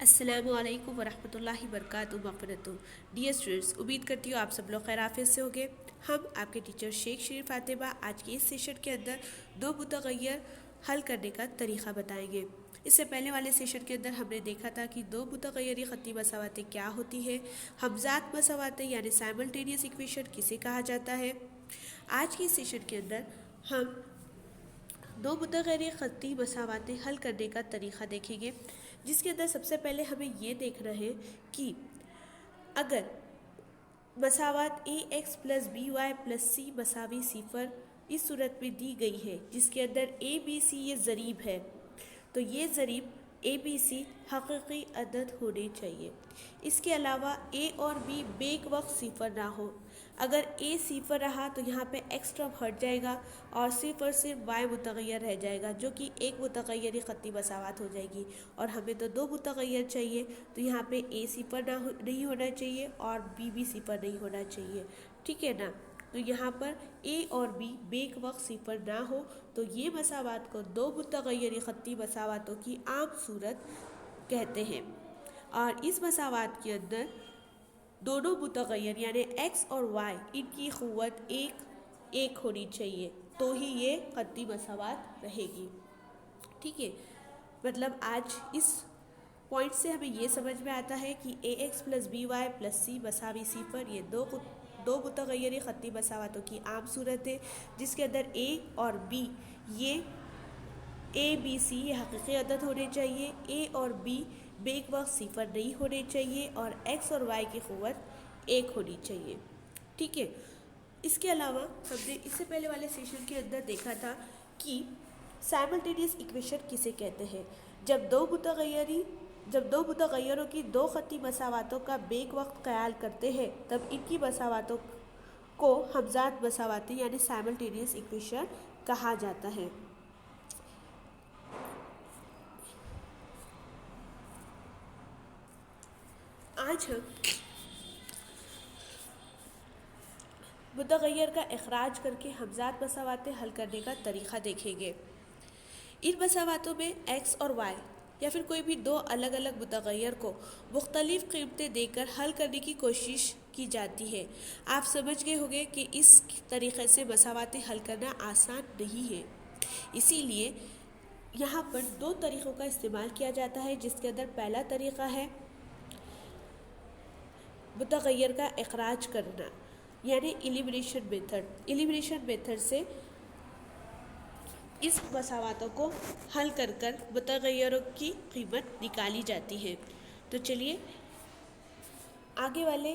अस्सलामुअलैकुम वरहमतुल्लाहि वबरकातुहू मग़फ़िरतुहू। Dear students, उम्मीद करती हूँ आप सब लोग खैर आफियत से होंगे। हम आपके टीचर शेख शरीफ फातिमा आज के इस सेशन के अंदर दो मुतग़य्यर हल करने का तरीक़ा बताएंगे। इससे पहले वाले सेशन के अंदर हमने देखा था कि दो मुतग़य्यर ख़त्ती मसावातें क्या होती है, हमज़ात मसावातें यानी साइमल्टेनियस इक्वेशन किसे कहा जाता है। आज के इस सेशन के अंदर हम दो मुतग़य्यर ख़त्ती मसावातें हल करने का तरीक़ा देखेंगे, जिसके अंदर सबसे पहले हमें ये देखना है कि अगर मसावात A X plus B Y plus C मसावी सिफर इस सूरत में दी गई है, जिसके अंदर ए बी सी ये ज़रीब है, तो ये ज़रीब ए बी सी हकीकी अदद होने चाहिए। इसके अलावा ए और बी बेक वक्त सिफर ना हो। अगर ए सिफर रहा तो यहाँ पे एक्स टर्म हट जाएगा और सिर्फ और सिर्फ वाई मुतग़य्यर रह जाएगा, जो कि एक मुतग़य्यर ख़त्ती मसावात हो जाएगी। और हमें तो दो मुतग़य्यर चाहिए, तो यहाँ पे ए सिफर नहीं होना चाहिए और बी भी सिफर नहीं होना चाहिए, ठीक है ना। तो यहाँ पर ए और बी बेक वक्त सिफर ना हो, तो ये मसावात को दो मुतग़य्यर ख़त्ती मसावातों की आम सूरत कहते हैं। और इस मसावात के अंदर दोनों मुतग़य्यर यानी एक्स और वाई इनकी क़ुव्वत एक एक होनी चाहिए, तो ही ये ख़त्ती मसावात रहेगी, ठीक है। मतलब आज इस पॉइंट से हमें ये समझ में आता है कि A X plus B Y plus C मसावी सिफर ये दो मुतग़य्यर ख़त्ती मसावातों की आम सूरत है, जिसके अंदर ए और बी ये ए बी सी ये हकीकी अदद होने चाहिए, ए और बी बेक वक्त सिफर नहीं होने चाहिए और एक्स और वाई की क़ुव्वत एक होनी चाहिए, ठीक है। इसके अलावा हमने इससे पहले वाले सेशन के अंदर देखा था कि साइमल्टेनियस इक्वेशन किसे कहते हैं। जब दो मुतग़य्यरों की दो ख़त्ती मसावातों का बेक वक्त ख्याल करते हैं, तब इनकी मसावातों को हमज़ात मसावातें यानी साइमल्टेनियस इक्वेशन कहा जाता है। आज हम मुतग़य्यर का इखराज करके हमज़ात मसावातें हल करने का तरीक़ा देखेंगे। इन मसावातों में एक्स और वाई या फिर कोई भी दो अलग अलग मुतग़य्यर को मुख्तलिफ़ कीमतें देकर हल करने की कोशिश की जाती है। आप समझ गए होंगे कि इस तरीक़े से मसावातें हल करना आसान नहीं है, इसीलिए यहाँ पर दो तरीक़ों का इस्तेमाल किया जाता है, जिसके अंदर पहला तरीक़ा है मुतग़य्यर का इखराज करना यानी एलिमिनेशन मेथड से इस मसावातों को हल कर कर मुतग़य्यरों की कीमत निकाली जाती है। तो चलिए आगे वाले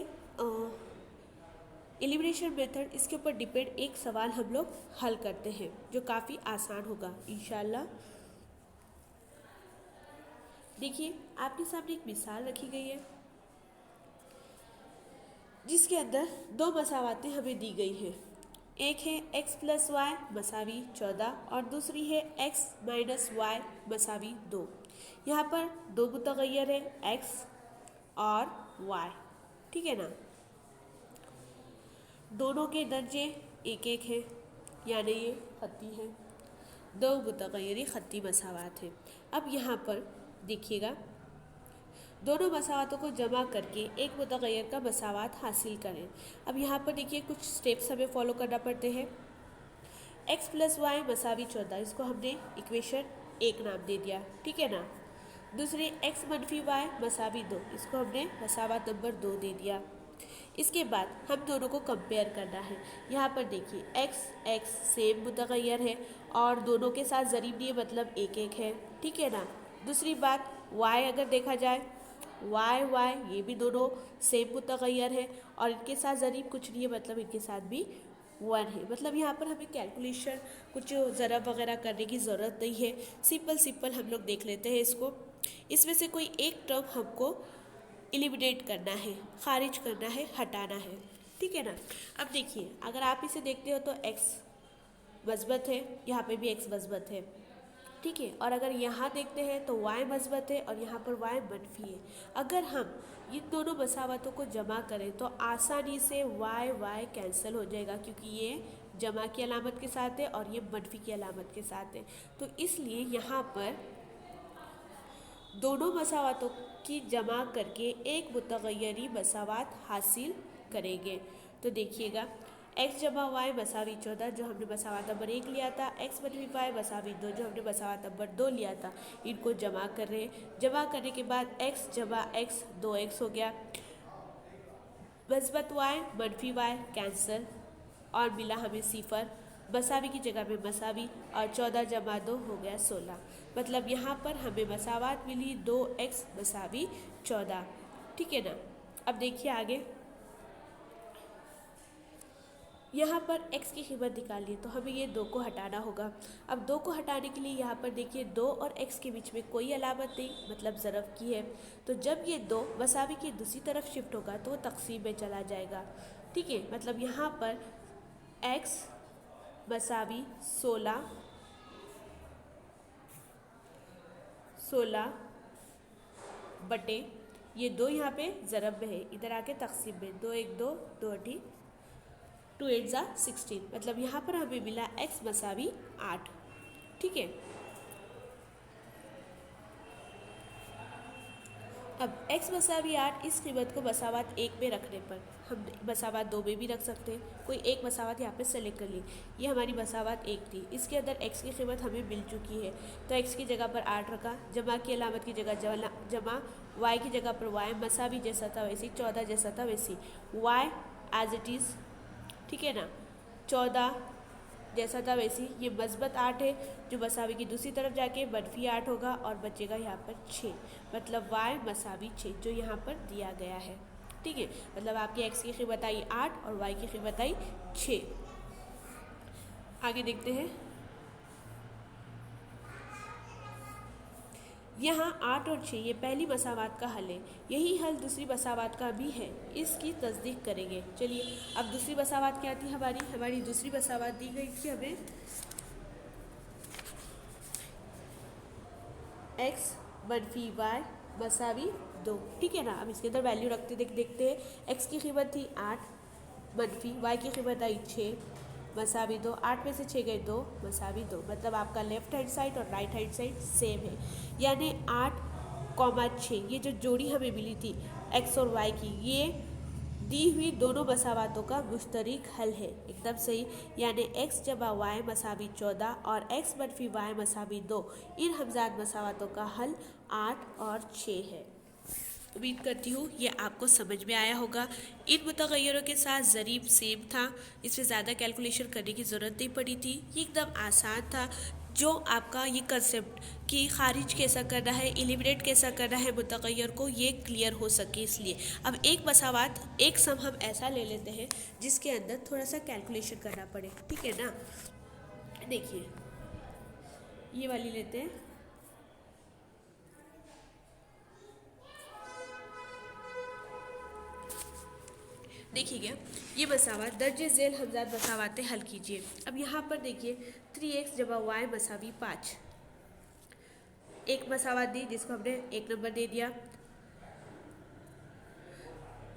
एलिमिनेशन मेथड इसके ऊपर डिपेंड एक सवाल हम लोग हल करते हैं, जो काफ़ी आसान होगा इंशाल्लाह। देखिए आपके सामने एक मिसाल रखी गई है, जिसके अंदर दो मसावातें हमें दी गई हैं। एक है x प्लस वाई मसावी 14 और दूसरी है x माइनस वाई मसावी 2। यहाँ पर दो मुतग़य्यर है x और y, ठीक है ना। दोनों के दर्जे एक एक है, यानी ये ख़त्ती है, दो मुतग़य्यर ख़त्ती मसावात है। अब यहाँ पर देखिएगा, दोनों मसावातों को जमा करके एक मुतग़य्यर का मसावात हासिल करें। अब यहाँ पर देखिए कुछ स्टेप्स हमें फॉलो करना पड़ते हैं। x प्लस वाई मसावी 14, इसको हमने इक्वेशन 1 नाम दे दिया, ठीक है ना। दूसरी x मनफी वाई मसावी 2, इसको हमने मसावात नंबर 2 दे दिया। इसके बाद हम दोनों को कंपेयर करना है। यहाँ पर देखिए x सेम मुतग़य्यर है और दोनों के साथ ज़रीब नहीं है, मतलब एक एक है, ठीक है ना। दूसरी बात y अगर देखा जाए y ये भी दोनों सेम मुतग़य्यर है और इनके साथ ज़रीब कुछ नहीं है, मतलब इनके साथ भी 1 है। मतलब यहाँ पर हमें कैलकुलेशन कुछ ज़रब वगैरह करने की ज़रूरत नहीं है, सिंपल हम लोग देख लेते हैं इसको। इसमें से कोई एक टर्म हमको एलिमिनेट करना है, खारिज करना है, हटाना है, ठीक है ना। अब देखिए अगर आप इसे देखते हो तो x मस्बत है, यहाँ पे भी x मस्बत है, ठीक है। और अगर यहाँ देखते हैं तो y मस्बत है और यहाँ पर y मनफी है। अगर हम इन दोनों मसावतों को जमा करें तो आसानी से y कैंसिल हो जाएगा, क्योंकि ये जमा की अलामत के साथ है और ये मनफी की अलामत के साथ है। तो इसलिए यहाँ पर दोनों मसावातों की जमा करके एक मुतगय्यरी मसावात हासिल करेंगे। तो देखिएगा x जमा y मसावी 14 जो हमने मसावात नंबर 1 लिया था, x बनवी y मसावी 2 जो हमने मसावात नंबर 2 लिया था, इनको जमा कर रहे हैं। जमा करने के बाद x जमा x 2x हो गया, मस्बत y मनफी y कैंसिल और मिला हमें सिफर, मसावी की जगह में मसावी और 14 जमा 2 हो गया 16। मतलब यहाँ पर हमें मसावात मिली 2x मसावी 14। ठीक है ना। अब देखिए आगे, यहाँ पर x की कीमत निकालिए तो हमें ये 2 को हटाना होगा। अब 2 को हटाने के लिए यहाँ पर देखिए 2 और x के बीच में कोई अलामत नहीं, मतलब ज़रफ़ की है। तो जब ये 2 मसावी की दूसरी तरफ शिफ्ट होगा तो वो तक़सीम में चला जाएगा। ठीक है, मतलब यहाँ पर x मसावी 16 बटे ये 2 यहाँ पे ज़रब में है, इधर आके तक़सीम में 2 1 2 2 8 2 8 ज़ा 16, मतलब यहाँ पर हमें मिला x मसावी 8। ठीक है, अब x मसावी 8 इस कीमत को मसावात 1 में रखने पर हम मसावात 2 में भी रख सकते हैं। कोई एक मसावात यहाँ पे सेलेक्ट कर ली, ये हमारी मसावात 1 थी, इसके अंदर x की कीमत हमें मिल चुकी है तो x की जगह पर 8 रखा, जमा की अलामत की जगह जमा, y की जगह पर y, मसावी जैसा था वैसी, 14 जैसा था वैसी y एज इट इज़। ठीक है ना, 14 जैसा था वैसी, ये मस्बत 8 है जो मसावी की दूसरी तरफ जाके मनफी 8 होगा और बचेगा यहाँ पर 6, मतलब y मसावी 6 जो यहाँ पर दिया गया है। ठीक है, मतलब आपकी x की कीमत आई 8 और y की कीमत आई 6। आगे देखते हैं, यहाँ 8 और 6 ये पहली मसावात का हल है, यही हल दूसरी मसावात का भी है, इसकी तस्दीक करेंगे। चलिए अब दूसरी मसावात क्या थी हमारी दूसरी मसावात दी गई थी हमें x मनफी y मसावी 2। ठीक है ना, अब इसके अंदर वैल्यू रखते देखते हैं। x की कीमत थी 8 मनफी y की कीमत आई 6 मसावी 2, 8 में से 6 गए 2 मसावी 2, मतलब आपका लेफ्ट हैंड साइड और राइट हैंड साइड सेम है, यानी 8,6 ये जो जोड़ी हमें मिली थी x और y की, ये दी हुई दोनों मसावातों का मुश्तरक हल है। एकदम सही, यानी x जमा y मसावी 14 और x मनफी y मसावी 2, इन हमजाद मसावातों का हल 8 और 6 है। उम्मीद करती हूँ ये आपको समझ में आया होगा। इन मुतगय्यरों के साथ ज़रीब सेम था, इसमें ज़्यादा कैलकुलेशन करने की ज़रूरत नहीं पड़ी थी, ये एकदम आसान था। जो आपका ये कंसेप्ट कि खारिज कैसा करना है, एलिमिनेट कैसा करना है मुतगय्यर को, ये क्लियर हो सके इसलिए। अब एक मसावात एक सम हम ऐसा ले लेते हैं जिसके अंदर थोड़ा सा कैलकुलेशन करना पड़े। ठीक है ना, देखिए ये वाली लेते हैं, देखिएगा ये मसावात दर्जे झेल हमजाद मसावातें हल कीजिए। अब यहाँ पर देखिए 3x जमा y मसावी 5, एक मसावात दी जिसको हमने 1 नंबर दे दिया,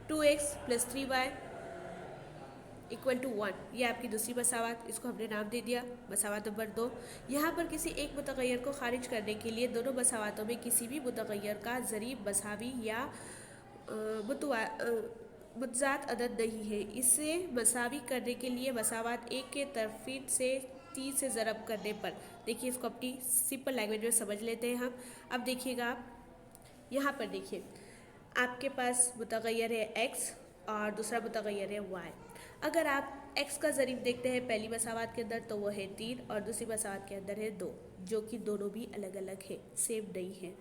2x plus 3y equal to 1, ये आपकी दूसरी मसावात, इसको हमने नाम दे दिया मसावात नंबर 2। यहाँ पर किसी एक मुतगय्यर को खारिज करने के लिए दोनों मसावातों में किसी भी मुतगय्यर का ज़रीब मसावी या मुतज़ाद अदद नहीं है, इसे मसावी करने के लिए मसावात 1 के तरफीन से 3 से ज़रब करने पर, देखिए इसको अपनी सिंपल लैंग्वेज में समझ लेते हैं हम। अब देखिएगा आप यहाँ पर देखिए आपके पास मुतगय्यर है x और दूसरा मुतगय्यर है y। अगर आप x का ज़रीब देखते हैं पहली मसावात के अंदर तो वो है 3 और दूसरी मसावात के अंदर है 2, जो कि दोनों भी अलग अलग है, सेम नहीं है।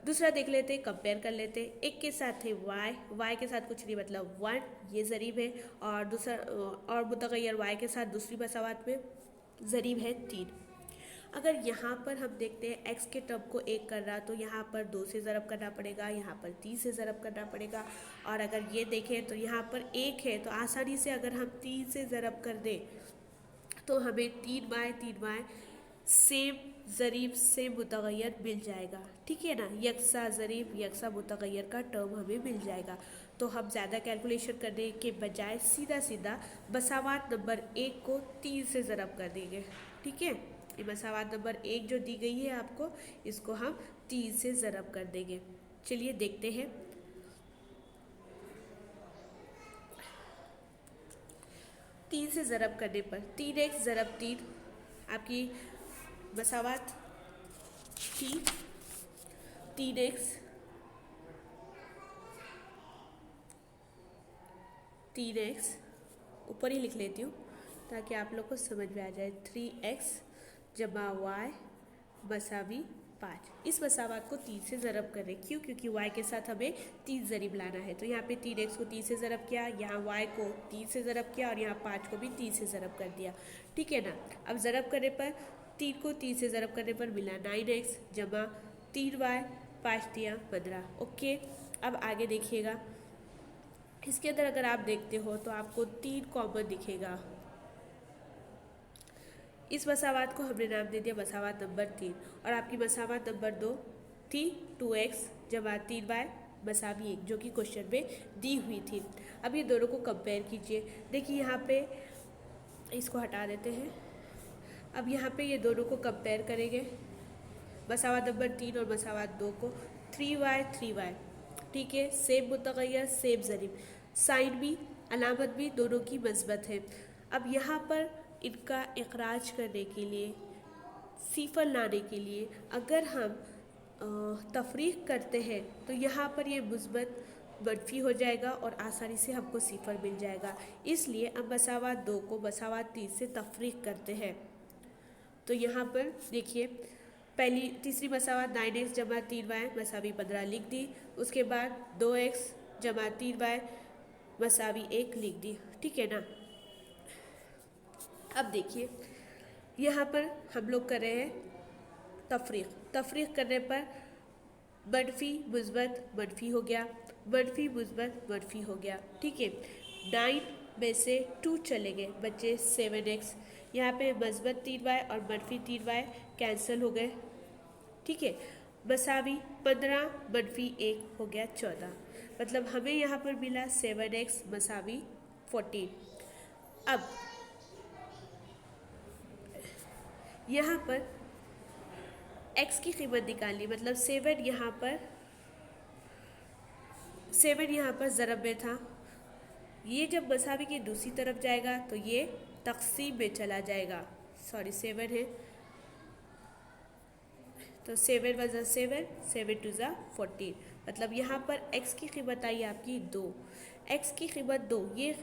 दूसरा देख लेते, कंपेयर कर लेते, एक के साथ है y के साथ कुछ नहीं, मतलब 1 ये ज़रीब है, और दूसरा और मुतगय्यर y के साथ दूसरी मसावात में ज़रीब है 3। अगर यहाँ पर हम देखते हैं x के टर्म को 1 कर रहा तो यहाँ पर 2 से ज़रब करना पड़ेगा, यहाँ पर 3 से ज़रब करना पड़ेगा, और अगर ये देखें तो यहाँ पर 1 है तो आसानी से अगर हम 3 से ज़रब कर दें तो हमें 3y सेम ज़रीब से मुतगय्यर मिल जाएगा। ठीक है ना, यकसा ज़रीब यकसा मुतगय्यर का टर्म हमें मिल जाएगा। तो हम ज़्यादा कैलकुलेशन करने के बजाय सीधा सीधा मसावात नंबर 1 को 3 से ज़रब कर देंगे। ठीक है, ये मसावात नंबर 1 जो दी गई है आपको, इसको हम 3 से ज़रब कर देंगे। चलिए देखते हैं। तीन से ज़रब करने पर 3x ज़रब 3 आपकी मसावात थी 3x 3x ऊपर ही लिख लेती हूँ ताकि आप लोग को समझ में आ जाए। 3x जमा y बसावी 5। इस मसावात को 3 से ज़रब कर रहे, क्यों? क्योंकि y के साथ हमें 3 ज़रीब लाना है। तो यहाँ पे 3x को 3 से ज़रब किया, यहाँ y को 3 से ज़रब किया और यहाँ 5 को भी 3 से ज़रब कर दिया। ठीक है ना। अब ज़रब करने पर 3 को 3 से ज़रब करने पर मिला 9x जमा 3y 5 दिया 15। ओके, अब आगे देखिएगा। इसके अंदर अगर आप देखते हो तो आपको 3 कॉमन दिखेगा। इस मसावात को हमने नाम दे दिया मसावात नंबर 3 और आपकी मसावात नंबर 2 थी 2x जमा 3y मसावी 1, जो कि क्वेश्चन में दी हुई थी। अब ये दोनों को कंपेयर कीजिए। देखिए यहाँ पे इसको हटा देते हैं। अब यहाँ पे ये दोनों को कंपेयर करेंगे, मसावात नंबर 3 और मसावात 2 को। 3y ठीक है, सेम मुतगय्यर सेम ज़रीब, साइन भी अलामत भी दोनों की मस्बत है। अब यहाँ पर इनका इखराज करने के लिए, सिफर लाने के लिए अगर हम तफरीक करते हैं तो यहाँ पर ये मुस्बत मनफी हो जाएगा और आसानी से हमको सिफर मिल जाएगा। इसलिए अब मसावात 2 को मसावात 3 से तफरीक करते हैं। तो यहाँ पर देखिए, तीसरी मसावात 9x जमा 3y मसावी 15 लिख दी। उसके बाद 2x जमा 3y मसावी 1 लिख दी। ठीक है ना। अब देखिए यहाँ पर हम लोग कर रहे हैं तफरीक करने पर मनफी मुस्बत मनफी हो गया, मनफी मुस्बत मनफी हो गया। ठीक है, 9 में से 2 चले गए, बचे 7x। यहाँ पे मस्बत 3y और मनफी 3y कैंसिल हो गए। ठीक है, मसावी 15 मनफी 1 हो गया 14, मतलब हमें यहाँ पर मिला 7x मसावी 14। अब यहाँ पर x की कीमत निकालनी, मतलब 7 यहाँ पर ज़रब में था। ये जब मसावी की दूसरी तरफ जाएगा तो ये तक़सीम में चला जाएगा। 7 है तो 7 वज़ा 7 2 ज़ा 14, मतलब यहाँ पर x की कीमत आई आपकी 2। x की कीमत 2, ये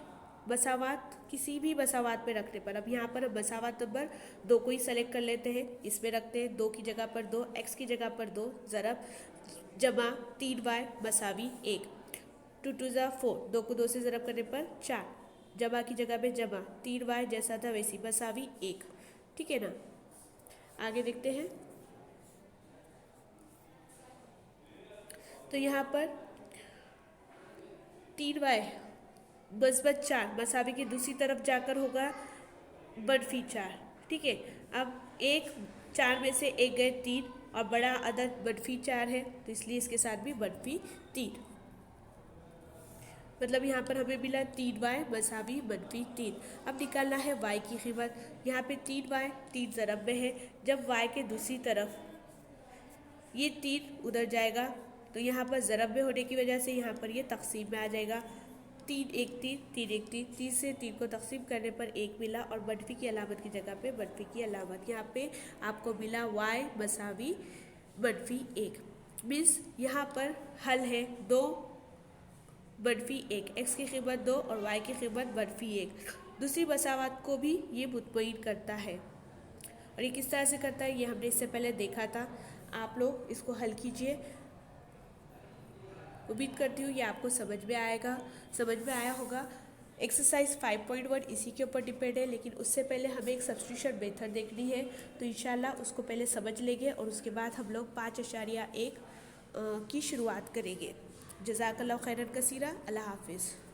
मसावात किसी भी मसावात पे रखने पर, अब यहाँ पर हम मसावात नंबर 2 को ही सेलेक्ट कर लेते हैं, इसमें रखते हैं 2 की जगह पर 2, x की जगह पर 2 ज़रब जमा 3y मसावी 1, 2 2 ज़ा 4, 2 को 2 से ज़रब करने पर 4, जमा की जगह पे जमा 3y जैसा था वैसी मसावी 1। ठीक है ना। आगे देखते हैं। तो यहाँ पर 3y मस्बत 4 मसावी की दूसरी तरफ जाकर होगा मनफी 4। ठीक है, अब 4 में से 1 गए 3 और बड़ा अदद मनफी 4 है तो इसलिए इसके साथ भी मनफी 3, मतलब यहाँ पर हमें मिला 3y मसावी मनफी 3। अब निकालना है y की कीमत। यहाँ पे 3y 3 ज़रब में है, जब y के दूसरी तरफ ये 3 उधर जाएगा तो यहाँ पर ज़रब में होने की वजह से यहाँ पर ये तक़सीम में आ जाएगा। 3 1 3 3 1 3, 3 से 3 को तक़सीम करने पर 1 मिला और मनफी की अलामत की जगह पे मनफी की अलामत, यहाँ पे आपको मिला y मसावी मनफी 1। मीन्स यहाँ पर हल है 2 मनफी 1, x की कीमत 2 और y की कीमत मनफी 1। दूसरी मसावात को भी ये मुतमईन करता है और ये किस तरह से करता है ये हमने इससे पहले देखा था। आप लोग इसको हल कीजिए, उम्मीद करती हूँ ये आपको समझ में आया होगा। एक्सरसाइज 5.1 इसी के ऊपर डिपेंड है, लेकिन उससे पहले हमें एक सब्स्टिट्यूशन मेथड देखनी है, तो इंशाल्लाह उसको पहले समझ लेंगे और उसके बाद हम लोग 5.1 की शुरुआत करेंगे। जज़ाकल्लाहु खैरन कसीरा। अल्लाह हाफिज़।